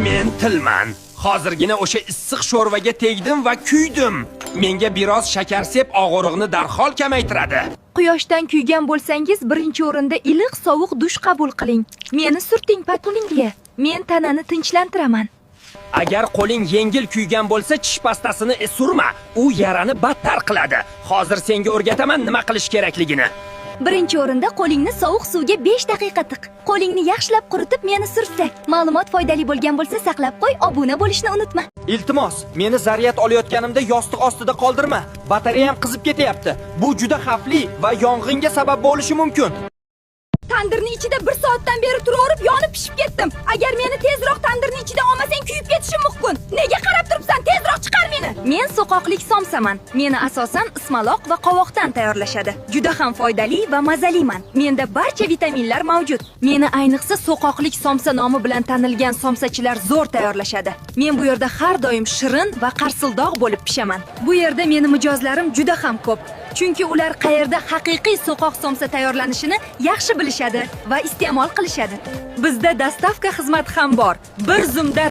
Men tilman. Hozirgina o'sha issiq sho'rvaga tegdim va kuydim. Menga biroz shakar sep og'riqni darhol kamaytiradi. Quyoshdan kuygan bo'lsangiz, birinchi o'rinda iliq sovuq dush qabul qiling. Meni surting patulingga. Men tanani tinchlantiraman. Agar qo'ling yengil kuygan bo'lsa, tish pastasini surma. U yarani battar qiladi. Hozir senga o'rgataman nima qilish kerakligini. Birinchi o'rinda qo'lingni sovuq suvga 5 daqiqa tiq. Qo'lingni yaxshilab quritib meni sursa. Ma'lumot foydali bo'lgan bo'lsa saqlab qo'y, obuna bo'lishni unutma. Iltimos, meni zaryad olayotganimda yostiq ostida qoldirma. Batareyam qizib ketyapti. Bu juda xavfli va yong'inga sabab bo'lishi mumkin. Tandirning ichida 1 soatdan beri turaverib, yonib pishib ketdim. Agar meni tezroq tandirning ichida olmasang, kuyib ketishim mumkin. Nega qarab turibsan? Tezroq chiqar meni. Men so'qoqlik somsaman. Meni asosan ismaloq va qovoqdan tayyorlashadi. Juda ham foydali va mazaliman. Menda barcha vitaminlar mavjud. Meni ayniqsa so'qoqlik somsa nomi bilan tanilgan somsachilar zo'r tayyorlashadi. Men bu yerda har doim shirin va qarsildoq bo'lib pishaman. Bu yerda meni mijozlarim juda ham ko'p. Chunki ular qayerda haqiqiy so'qoq somsa tayyorlanishini yaxshi bilishadi va iste'mol qilishadi. Bizda dostavka xizmati ham bor. Bir zumda